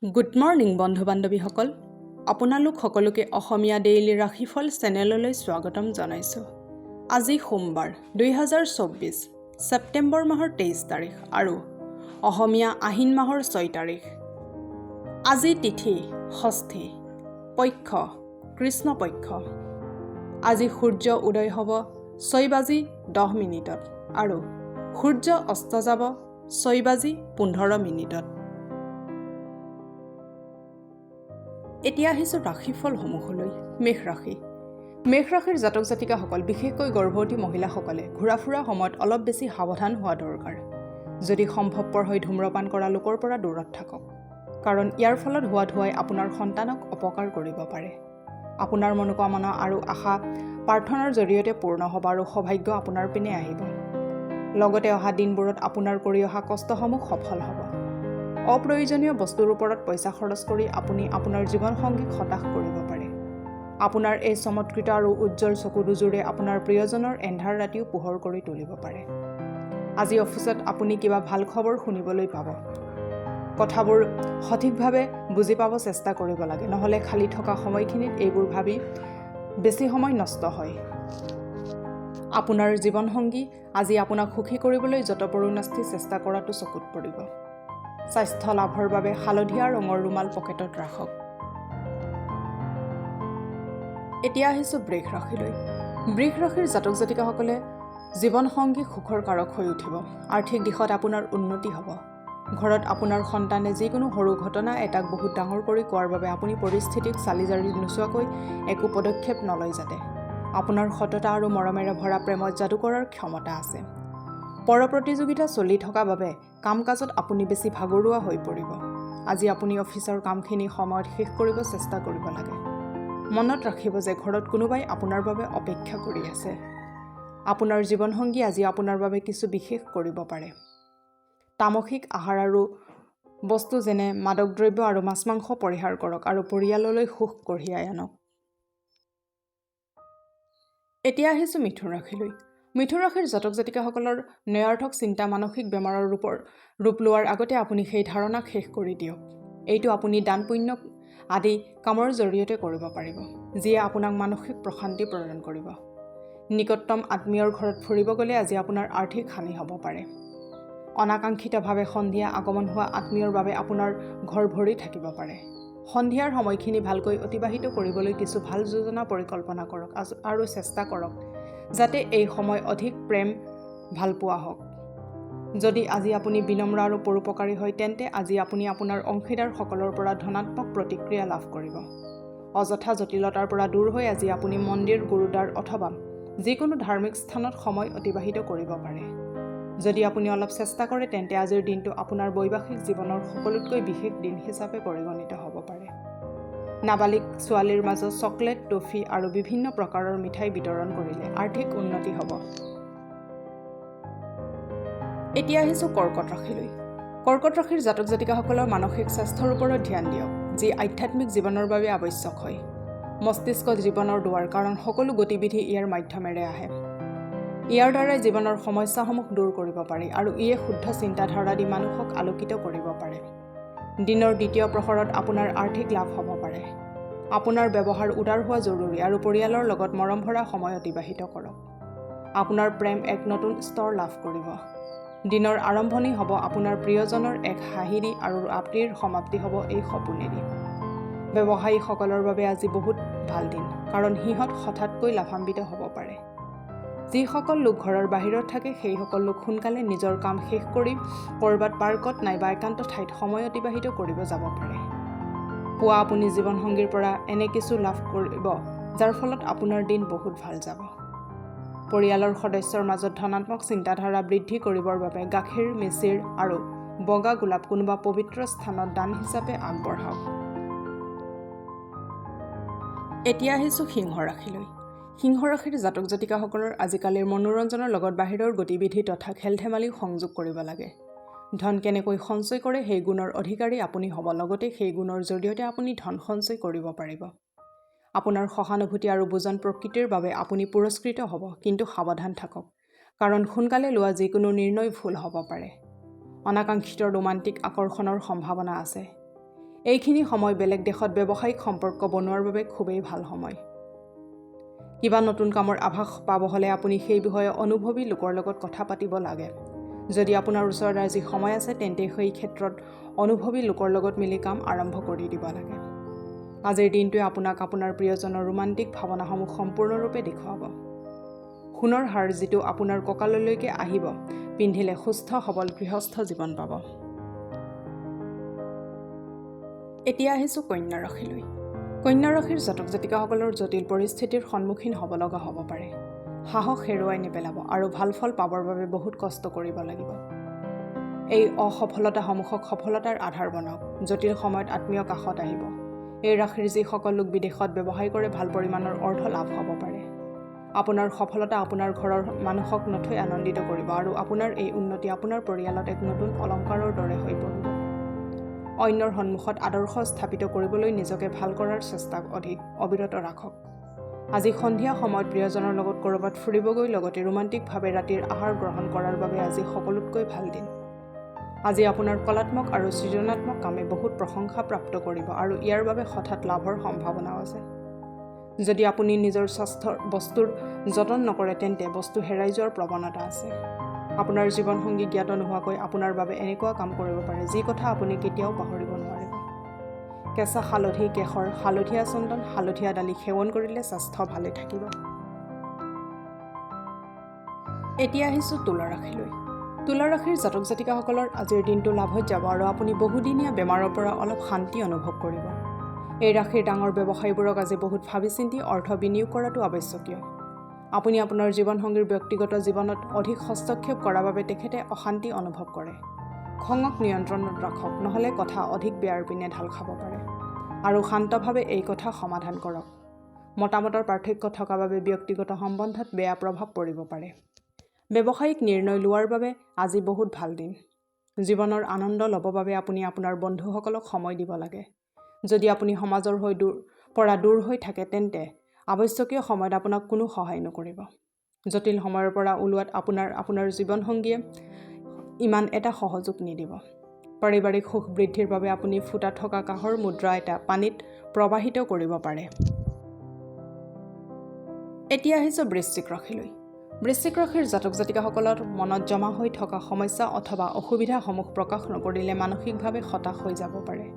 Good morning বন্ধু বান্ধৱীসকল, আপোনালোক সকলোকে অসমীয়া ডেইলি ৰাশিফল চেনেললৈ স্বাগতম জনাইছোঁ। আজি সোমবাৰ 2024 ছেপ্টেম্বৰ মাহৰ 23 তাৰিখ আৰু অসমীয়া আহিন মাহৰ 6 তাৰিখ। আজি তিথি ষষ্ঠী, পক্ষ কৃষ্ণপক্ষ। আজি সূৰ্য উদয় হ'ব 6:10 আৰু সূৰ্য অস্ত যাব 6:15। এতিয়া আহিছোঁ ৰাশিফলসমূহলৈ। মেষ ৰাশি। মেষ ৰাশিৰ জাতক জাতিকাসকল, বিশেষকৈ গৰ্ভৱতী মহিলাসকলে ঘূৰা ফুৰা সময়ত অলপ বেছি সাৱধান হোৱা দৰকাৰ। যদি সম্ভৱপৰ হয় ধূম্ৰপান কৰা লোকৰ পৰা দূৰত থাকক, কাৰণ ইয়াৰ ফলত হোৱা ধোঁৱাই আপোনাৰ সন্তানক অপকাৰ কৰিব পাৰে। আপোনাৰ মনোকামনা আৰু আশা প্ৰাৰ্থনাৰ জৰিয়তে পূৰ্ণ হ'ব আৰু সৌভাগ্য আপোনাৰ পিনে আহিব। লগতে অহা দিনবোৰত আপোনাৰ কৰি অহা কষ্টসমূহ সফল হ'ব। অপ্ৰয়োজনীয় বস্তুৰ ওপৰত পইচা খৰচ কৰি আপুনি আপোনাৰ জীৱনসংগীক হতাশ কৰিব পাৰে। আপোনাৰ এই চমৎকৃত আৰু উজ্জ্বল চকু দুযোৰে আপোনাৰ প্ৰিয়জনৰ এন্ধাৰ ৰাতিও পোহৰ কৰি তুলিব পাৰে। আজি অফিচত আপুনি কিবা ভাল খবৰ শুনিবলৈ পাব। কথাবোৰ সঠিকভাৱে বুজি পাব চেষ্টা কৰিব লাগে, নহ'লে খালী থকা সময়খিনিত এইবোৰ ভাবি বেছি সময় নষ্ট হয়। আপোনাৰ জীৱনসংগী আজি আপোনাক সুখী কৰিবলৈ যৎপৰোনাস্তি চেষ্টা কৰাটো চকুত পৰিব। স্বাস্থ্য লাভৰ বাবে হালধীয়া ৰঙৰ ৰুমাল পকেটত ৰাখক। এতিয়া আহিছোঁ বৃষ ৰাশিলৈ। বৃষ ৰাশিৰ জাতক জাতিকাসকলে জীৱনসংগী সুখৰ কাৰক হৈ উঠিব। আৰ্থিক দিশত আপোনাৰ উন্নতি হ'ব। ঘৰত আপোনাৰ সন্তানে যিকোনো সৰু ঘটনা এটাক বহুত ডাঙৰ কৰি কোৱাৰ বাবে আপুনি পৰিস্থিতিক চালি জাৰি নোচোৱাকৈ একো পদক্ষেপ নলয় যাতে। আপোনাৰ সততা আৰু মৰমেৰে ভৰা প্ৰেমত যাদু কৰাৰ ক্ষমতা আছে। পৰ প্ৰতিযোগিতা চলি থকা বাবে কাম কাজত আপুনি বেছি ভাগৰুৱা হৈ পৰিব। আজি আপুনি অফিচৰ কামখিনি সময়ত শেষ কৰিব চেষ্টা কৰিব লাগে। মনত ৰাখিব যে ঘৰত কোনোবাই আপোনাৰ বাবে অপেক্ষা কৰি আছে। আপোনাৰ জীৱনসংগী আজি আপোনাৰ বাবে কিছু বিশেষ কৰিব পাৰে। তামসিক আহাৰ আৰু বস্তু যেনে মাদক দ্ৰব্য আৰু মাছ মাংস পৰিহাৰ কৰক আৰু পৰিয়াললৈ সুখ কঢ়িয়াই আনক। এতিয়া আহিছোঁ মিথুন ৰাশিলৈ। মিথুন ৰাশিৰ জাতক জাতিকাসকলৰ নয়াৰ্থক চিন্তা মানসিক বেমাৰৰ ৰূপ লোৱাৰ আগতে আপুনি সেই ধাৰণাক শেষ কৰি দিয়ক। এইটো আপুনি দান পুণ্য আদি কামৰ জৰিয়তে কৰিব পাৰিব, যিয়ে আপোনাক মানসিক প্ৰশান্তি প্ৰদান কৰিব। নিকটতম আত্মীয়ৰ ঘৰত ফুৰিব গ'লে আজি আপোনাৰ আৰ্থিক হানি হ'ব পাৰে। অনাকাংক্ষিতভাৱে সন্ধিয়া আগমন হোৱা আত্মীয়ৰ বাবে আপোনাৰ ঘৰ ভৰি থাকিব পাৰে। সন্ধিয়াৰ সময়খিনি ভালকৈ অতিবাহিত কৰিবলৈ কিছু ভাল যোজনা পৰিকল্পনা কৰক আৰু চেষ্টা কৰক যাতে এই সময় অধিক প্ৰেম ভালপোৱা হওক। যদি আজি আপুনি বিনম্ৰ আৰু পৰোপকাৰী হয়, তেন্তে আজি আপুনি আপোনাৰ অংশীদাৰসকলৰ পৰা ধনাত্মক প্ৰতিক্ৰিয়া লাভ কৰিব। অযথা জটিলতাৰ পৰা দূৰ হৈ আজি আপুনি মন্দিৰ, গুৰুদ্বাৰ অথবা যিকোনো ধাৰ্মিক স্থানত সময় অতিবাহিত কৰিব পাৰে। যদি আপুনি অলপ চেষ্টা কৰে, তেন্তে আজিৰ দিনটো আপোনাৰ বৈবাহিক জীৱনৰ সকলোতকৈ বিশেষ দিন হিচাপে পৰিগণিত হ'ব পাৰে। নাবালিক ছোৱালীৰ মাজত চকলেট, টফি আৰু বিভিন্ন প্ৰকাৰৰ মিঠাই বিতৰণ কৰিলে আৰ্থিক উন্নতি হ'ব। এতিয়া আহিছোঁ কৰ্কট ৰাশিলৈ। কৰ্কট ৰাশিৰ জাতক জাতিকাসকলৰ মানসিক স্বাস্থ্যৰ ওপৰত ধ্যান দিয়ক, যি আধ্যাত্মিক জীৱনৰ বাবে আৱশ্যক হয়। মস্তিষ্ক জীৱনৰ দুৱাৰ, কাৰণ সকলো গতিবিধি ইয়াৰ মাধ্যমেৰে আহে। ইয়াৰ দ্বাৰাই জীৱনৰ সমস্যাসমূহ দূৰ কৰিব পাৰি আৰু ইয়ে শুদ্ধ চিন্তাধাৰা দি মানুহক আলোকিত কৰিব পাৰে। দিনৰ দ্বিতীয় প্ৰহৰত আপোনাৰ আৰ্থিক লাভ হ'ব পাৰে। আপোনাৰ ব্যৱহাৰ উদাৰ হোৱা জৰুৰী আৰু পৰিয়ালৰ লগত মৰমভৰা সময় অতিবাহিত কৰক। আপোনাৰ প্ৰেম এক নতুন স্তৰ লাভ কৰিব। দিনৰ আৰম্ভণি হ'ব আপোনাৰ প্ৰিয়জনৰ এক হাঁহিৰে আৰু ৰাতিৰ সমাপ্তি হ'ব এই সপোনেৰে। ব্যৱসায়ীসকলৰ বাবে আজি বহুত ভাল দিন, কাৰণ সিহঁত হঠাৎকৈ লাভান্বিত হ'ব পাৰে। যিসকল লোক ঘৰৰ বাহিৰত থাকে, সেইসকল লোক সোনকালে নিজৰ কাম শেষ কৰি ক'ৰবাত পাৰ্কত নাইবা একান্ত ঠাইত সময় অতিবাহিত কৰিব যাব পাৰে। পুৱা আপুনি জীৱনসংগীৰ পৰা এনে কিছু লাভ কৰিব যাৰ ফলত আপোনাৰ দিন বহুত ভাল যাব। পৰিয়ালৰ সদস্যৰ মাজত ধনাত্মক চিন্তাধাৰা বৃদ্ধি কৰিবৰ বাবে গাখীৰ, মিচিৰ আৰু বগা গোলাপ কোনোবা পবিত্ৰ স্থানত দান হিচাপে আগবঢ়াওক। এতিয়া আহিছোঁ সিংহ ৰাশিলৈ। সিংহ ৰাশিৰ জাতক জাতিকাসকলৰ আজিকালিৰ মনোৰঞ্জনৰ লগত বাহিৰৰ গতিবিধি তথা খেল ধেমালি সংযোগ কৰিব লাগে। ধন কেনেকৈ সঞ্চয় কৰে সেই গুণৰ অধিকাৰী আপুনি হ'ব, লগতে সেই গুণৰ জৰিয়তে আপুনি ধন সঞ্চয় কৰিব পাৰিব। আপোনাৰ সহানুভূতি আৰু বুজন প্ৰকৃতিৰ বাবে আপুনি পুৰস্কৃত হ'ব, কিন্তু সাৱধান থাকক, কাৰণ সোনকালে লোৱা যিকোনো নিৰ্ণয় ভুল হ'ব পাৰে। অনাকাংক্ষিত ৰোমান্টিক আকৰ্ষণৰ সম্ভাৱনা আছে। এইখিনি সময় বেলেগ দেশত ব্যৱসায়িক সম্পৰ্ক বনোৱাৰ বাবে খুবেই ভাল সময়। কিবা নতুন কামৰ আভাস পাব হ'লে আপুনি সেই বিষয়ে অনুভৱী লোকৰ লগত কথা পাতিব লাগে। যদি আপোনাৰ ওচৰত আজি সময় আছে তেন্তে সেই ক্ষেত্ৰত অনুভৱী লোকৰ লগত মিলি কাম আৰম্ভ কৰি দিব লাগে। আজিৰ দিনটোৱে আপোনাক আপোনাৰ প্ৰিয়জনৰ ৰোমান্টিক ভাৱনাসমূহ সম্পূৰ্ণৰূপে দেখুৱাব। সোণৰ হাৰ যিটো আপোনাৰ কঁকাললৈকে আহিব, পিন্ধিলে সুস্থ সবল গৃহস্থ জীৱন পাব। এতিয়া আহিছোঁ কন্যা ৰাশিলৈ। কন্যা ৰাশিৰ জাতক জাতিকাসকলৰ জটিল পৰিস্থিতিৰ সন্মুখীন হ'ব লগা হ'ব পাৰে। সাহস হেৰুৱাই নেপেলাব আৰু ভাল ফল পাবৰ বাবে বহুত কষ্ট কৰিব লাগিব। এই অসফলতাসমূহক সফলতাৰ আধাৰ বনাওক। জটিল সময়ত আত্মীয় কাষত আহিব। এই ৰাশিৰ যিসকল লোক বিদেশত ব্যৱসায় কৰে ভাল পৰিমাণৰ অৰ্থ লাভ হ'ব পাৰে। আপোনাৰ সফলতা আপোনাৰ ঘৰৰ মানুহক নথৈ আনন্দিত কৰিব আৰু আপোনাৰ এই উন্নতি আপোনাৰ পৰিয়ালত এক নতুন অলংকাৰৰ দৰে হৈ পৰিব। অন্যৰ সন্মুখত আদৰ্শ স্থাপিত কৰিবলৈ নিজকে ভাল কৰাৰ চেষ্টা অবিৰত ৰাখক। আজি সন্ধিয়া সময়ত প্ৰিয়জনৰ লগত ক'ৰবাত ফুৰিবগৈ লগতে ৰোমান্টিকভাৱে ৰাতিৰ আহাৰ গ্ৰহণ কৰাৰ বাবে আজি সকলোতকৈ ভাল দিন। আজি আপোনাৰ কলাত্মক আৰু সৃজনাত্মক কামে বহুত প্ৰশংসা প্ৰাপ্ত কৰিব আৰু ইয়াৰ বাবে হঠাৎ লাভৰ সম্ভাৱনাও আছে। যদি আপুনি নিজৰ বস্তুৰ যতন নকৰে তেন্তে বস্তু হেৰাই যোৱাৰ প্ৰৱণতা আছে। আপোনাৰ জীৱনসংগী জ্ঞাত নোহোৱাকৈ আপোনাৰ বাবে এনেকুৱা কাম কৰিব পাৰে যি কথা আপুনি কেতিয়াও পাহৰিব নোৱাৰিব। কেঁচা হালধি, কেশৰ, হালধীয়া চন্দন, হালধীয়া দালি সেৱন কৰিলে স্বাস্থ্য ভালে থাকিব। এতিয়া আহিছোঁ তুলা ৰাশিলৈ। তুলা ৰাশিৰ জাতক জাতিকাসকলৰ আজিৰ দিনটো লাভত যাব আৰু আপুনি বহুদিনীয়া বেমাৰৰ পৰা অলপ শান্তি অনুভৱ কৰিব। এই ৰাশিৰ ডাঙৰ ব্যৱসায়ীবোৰক আজি বহুত ভাবি চিন্তি অৰ্থ বিনিয়োগ কৰাটো আৱশ্যকীয়। আপুনি আপোনাৰ জীৱনসংগীৰ ব্যক্তিগত জীৱনত অধিক হস্তক্ষেপ কৰাৰ বাবে তেখেতে অশান্তি অনুভৱ কৰে। খঙক নিয়ন্ত্ৰণত ৰাখক, নহ'লে কথা অধিক বেয়াৰ পিনে ঢাল খাব পাৰে। আৰু শান্তভাৱে এই কথা সমাধান কৰক। মতামতৰ পাৰ্থক্য থকাৰ বাবে ব্যক্তিগত সম্বন্ধত বেয়া প্ৰভাৱ পৰিব পাৰে। ব্যৱসায়িক নিৰ্ণয় লোৱাৰ বাবে আজি বহুত ভাল দিন। জীৱনৰ আনন্দ ল'বৰ বাবে আপুনি আপোনাৰ বন্ধুসকলক সময় দিব লাগে। যদি আপুনি সমাজৰ পৰা দূৰ হৈ থাকে তেন্তে আৱশ্যকীয় সময়ত আপোনাক কোনো সহায় নকৰিব। জটিল সময়ৰ পৰা ওলোৱাত আপোনাৰ জীৱনসংগীয়ে ইমান এটা সহযোগ নিদিব। পাৰিবাৰিক সুখ বৃদ্ধিৰ বাবে আপুনি ফুটা থকা কাঁহৰ মুদ্ৰা এটা পানীত প্ৰবাহিত কৰিব পাৰে। এতিয়া আহিছোঁ বৃশ্চিক ৰাশিলৈ। বৃশ্চিক ৰাশিৰ জাতক জাতিকাসকলৰ মনত জমা হৈ থকা সমস্যা অথবা অসুবিধাসমূহ প্ৰকাশ নকৰিলে মানসিকভাৱে হতাশ হৈ যাব পাৰে।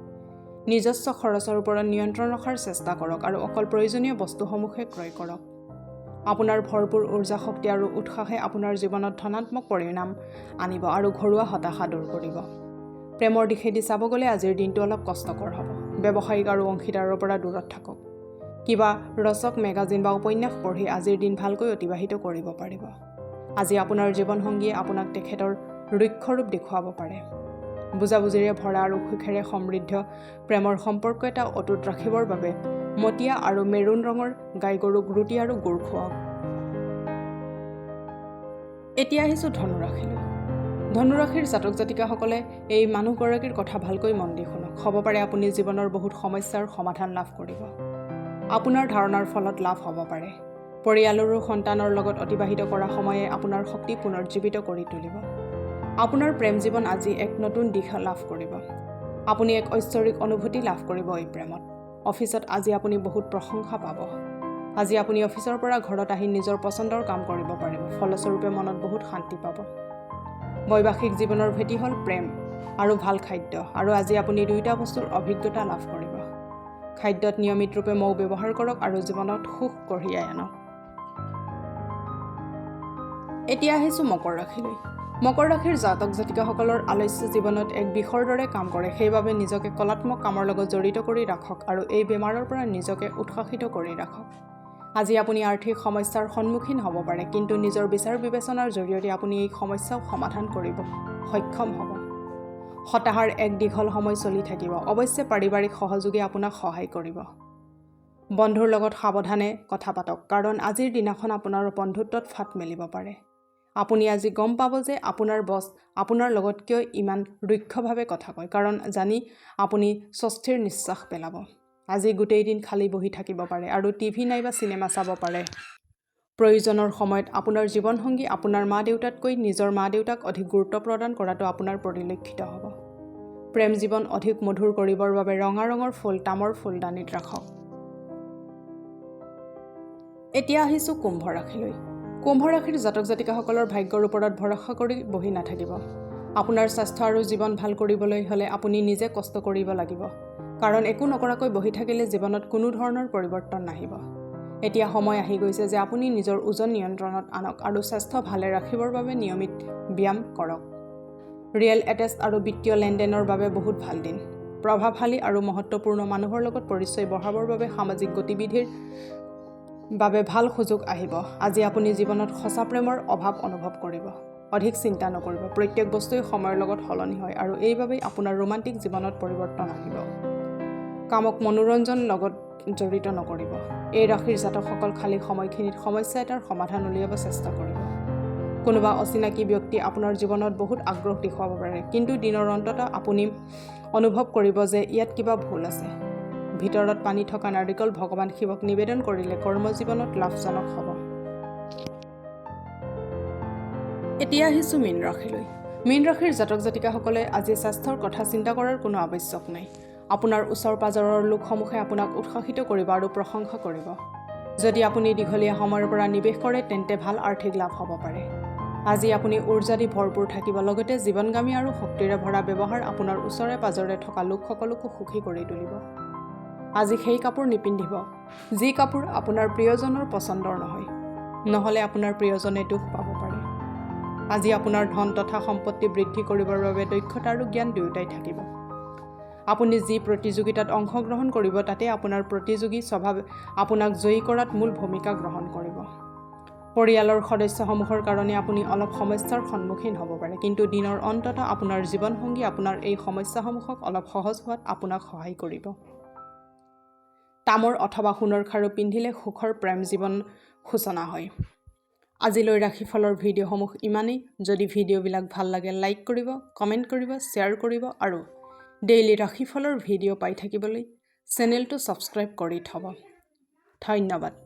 নিজস্ব খৰচৰ ওপৰত নিয়ন্ত্ৰণ ৰখাৰ চেষ্টা কৰক আৰু অকল প্ৰয়োজনীয় বস্তুসমূহে ক্ৰয় কৰক। আপোনাৰ ভৰপূৰ উৰ্জা শক্তি আৰু উৎসাহে আপোনাৰ জীৱনত ধনাত্মক পৰিণাম আনিব আৰু ঘৰুৱা হতাশা দূৰ কৰিব। প্ৰেমৰ দিশেদি চাব গ'লে আজিৰ দিনটো অলপ কষ্টকৰ হ'ব। ব্যৱসায়িক আৰু অংশীদাৰৰ পৰা দূৰত থাকক। কিবা ৰচক মেগাজিন বা উপন্যাস পঢ়ি আজিৰ দিন ভালকৈ অতিবাহিত কৰিব পাৰিব। আজি আপোনাৰ জীৱনসংগীয়ে আপোনাক তেখেতৰ ৰুক্ষ ৰূপ দেখুৱাব পাৰে। বুজাবুজিৰে ভৰা আৰু সুখেৰে সমৃদ্ধ প্ৰেমৰ সম্পৰ্ক এটা অটুট ৰাখিবৰ বাবে মটীয়া আৰু মেৰুণ ৰঙৰ গাই গৰুক ৰুটি আৰু গুড় খুৱাওক। এতিয়া আহিছোঁ ধনুৰাশিলৈ। ধনুৰাশিৰ জাতক জাতিকাসকলে এই মানুহগৰাকীৰ কথা ভালকৈ মন দি শুনক। হ'ব পাৰে আপুনি জীৱনৰ বহুত সমস্যাৰ সমাধান লাভ কৰিব। আপোনাৰ ধাৰণাৰ ফলত লাভ হ'ব পাৰে। পৰিয়াল আৰু সন্তানৰ লগত অতিবাহিত কৰা সময়ে আপোনাৰ শক্তি পুনৰুজ্জীৱিত কৰি তুলিব। আপোনাৰ প্ৰেম জীৱন আজি এক নতুন দিশ লাভ কৰিব। আপুনি এক ঐশ্বৰিক অনুভূতি লাভ কৰিব এই প্ৰেমত। অফিচত আজি আপুনি বহুত প্ৰশংসা পাব। আজি আপুনি অফিচৰ পৰা ঘৰত আহি নিজৰ পচন্দৰ কাম কৰিব পাৰিব। ফলস্বৰূপে মনত বহুত শান্তি পাব। বৈবাহিক জীৱনৰ ভেটি হ'ল প্ৰেম আৰু ভাল খাদ্য, আৰু আজি আপুনি দুয়োটা বস্তুৰ অভিজ্ঞতা লাভ কৰিব। খাদ্যত নিয়মিত ৰূপে মৌ ব্যৱহাৰ কৰক আৰু জীৱনত সুখ কঢ়িয়াই আনক। এতিয়া আহিছোঁ মকৰ ৰাশিলৈ। মকৰ ৰাশিৰ জাতক জাতিকাসকলৰ আলস্য জীৱনত এক বিষৰ দৰে কাম কৰে। সেইবাবে নিজকে কলাত্মক কামৰ লগত জড়িত কৰি ৰাখক আৰু এই বেমাৰৰ পৰা নিজকে উৎসাহিত কৰি ৰাখক। আজি আপুনি আৰ্থিক সমস্যাৰ সন্মুখীন হ'ব পাৰে, কিন্তু নিজৰ বিচাৰ বিবেচনাৰ জৰিয়তে আপুনি এই সমস্যাও সমাধান কৰিব সক্ষম হ'ব। হতাশাৰ এক দীঘল সময় চলি থাকিব। অৱশ্যে পাৰিবাৰিক সহযোগে আপোনাক সহায় কৰিব। বন্ধুৰ লগত সাৱধানে কথা পাতক, কাৰণ আজিৰ দিনাখন আপোনাৰ বন্ধুত্বত ফাট মেলিব পাৰে। আপুনি আজি গম পাব যে আপোনাৰ বছ আপোনাৰ লগত কিয় ইমান ৰুক্ষভাৱে কথা কয়, কাৰণ জানি আপুনি স্বস্তিৰ নিশ্বাস পেলাব। আজি গোটেই দিন খালী বহি থাকিব পাৰে আৰু টিভি নাইবা চিনেমা চাব পাৰে। প্ৰয়োজনৰ সময়ত আপোনাৰ জীৱনসংগী আপোনাৰ মা দেউতাতকৈ নিজৰ মা দেউতাক অধিক গুৰুত্ব প্ৰদান কৰাটো আপোনাৰ পৰিলক্ষিত হ'ব। প্ৰেম জীৱন অধিক মধুৰ কৰিবৰ বাবে ৰঙা ৰঙৰ ফুল তামৰ ফুলদানিত ৰাখক। এতিয়া আহিছোঁ কুম্ভ ৰাশিলৈ। কুম্ভ ৰাশিৰ জাতক জাতিকাসকলৰ ভাগ্যৰ ওপৰত ভৰসা কৰি বহি নাথাকিব। আপোনাৰ স্বাস্থ্য আৰু জীৱন ভাল কৰিবলৈ হ'লে আপুনি নিজে কষ্ট কৰিব লাগিব, কাৰণ একো নকৰাকৈ বহি থাকিলে জীৱনত কোনো ধৰণৰ পৰিৱৰ্তন নাহিব। এতিয়া সময় আহি গৈছে যে আপুনি নিজৰ ওজন নিয়ন্ত্ৰণত আনক আৰু স্বাস্থ্য ভালে ৰাখিবৰ বাবে নিয়মিত ব্যায়াম কৰক। ৰিয়েল এটেচ আৰু বিত্তীয় লেনদেনৰ বাবে বহুত ভাল দিন। প্ৰভাৱশালী আৰু মহত্বপূৰ্ণ মানুহৰ লগত পৰিচয় বঢ়াবৰ বাবে সামাজিক গতিবিধিৰ বাবে ভাল সুযোগ আহিব। আজি আপুনি জীৱনত সঁচা প্ৰেমৰ অভাৱ অনুভৱ কৰিব। অধিক চিন্তা নকৰিব। প্ৰত্যেক বস্তুৱেই সময়ৰ লগত সলনি হয় আৰু এইবাবেই আপোনাৰ ৰোমান্টিক জীৱনত পৰিৱৰ্তন আহিব। কামক মনোৰঞ্জন লগত জড়িত নকৰিব। এই ৰাশিৰ জাতকসকল খালী সময়খিনিত সমস্যা এটাৰ সমাধান উলিয়াব চেষ্টা কৰিব। কোনোবা অচিনাকি ব্যক্তি আপোনাৰ জীৱনত বহুত আগ্ৰহ দেখুৱাব পাৰে, কিন্তু দিনৰ অন্তত আপুনি অনুভৱ কৰিব যে ইয়াত কিবা ভুল আছে। ভিতৰত পানী থকা নাৰিকল ভগৱান শিৱক নিবেদন কৰিলে কৰ্মজীৱনত লাভজনক হ'ব। এতিয়া আহিছোঁ মীন ৰাশিলৈ। মীন ৰাশিৰ জাতক জাতিকাসকলে আজি স্বাস্থ্যৰ কথা চিন্তা কৰাৰ কোনো আৱশ্যক নাই। আপোনাৰ ওচৰ পাজৰৰ লোকসমূহে আপোনাক উৎসাহিত কৰিব আৰু প্ৰশংসা কৰিব। যদি আপুনি দীঘলীয়া সময়ৰ পৰা নিৱেশ কৰে তেন্তে ভাল আৰ্থিক লাভ হ'ব পাৰে। আজি আপুনি উৰ্জা দি ভৰপূৰ থাকিব, লগতে জীৱনগামী আৰু শক্তিৰে ভৰা ব্যৱহাৰ আপোনাৰ ওচৰে পাজৰে থকা লোকসকলকো সুখী কৰি তুলিব। আজি সেই কাপোৰ নিপিন্ধিব যি কাপোৰ আপোনাৰ প্ৰিয়জনৰ পচন্দৰ নহয়, নহ'লে আপোনাৰ প্ৰিয়জনে দুখ পাব পাৰে। আজি আপোনাৰ ধন তথা সম্পত্তি বৃদ্ধি কৰিবৰ বাবে দক্ষতা আৰু জ্ঞান দুয়োটাই থাকিব। আপুনি যি প্ৰতিযোগিতাত অংশগ্ৰহণ কৰিব তাতে আপোনাৰ প্ৰতিযোগী স্বভাৱে আপোনাক জয়ী কৰাত মূল ভূমিকা গ্ৰহণ কৰিব। পৰিয়ালৰ সদস্যসমূহৰ কাৰণে আপুনি অলপ সমস্যাৰ সন্মুখীন হ'ব পাৰে, কিন্তু দিনৰ অন্তত আপোনাৰ জীৱনসংগী আপোনাৰ এই সমস্যাসমূহক অলপ সহজ হোৱাত আপোনাক সহায় কৰিব। তামৰ অথবা সোণৰ খাৰু পিন্ধিলে সুখৰ প্ৰেম জীৱন সূচনা হয়। আজিলৈ ৰাশিফলৰ ভিডিঅ'সমূহ ইমানেই। যদি ভিডিঅ'বিলাক ভাল লাগে লাইক কৰিব, কমেণ্ট কৰিব, শ্বেয়াৰ কৰিব আৰু ডেইলি ৰাশিফলৰ ভিডিঅ' পাই থাকিবলৈ চেনেলটো ছাবস্ক্ৰাইব কৰি থ'ব। ধন্যবাদ।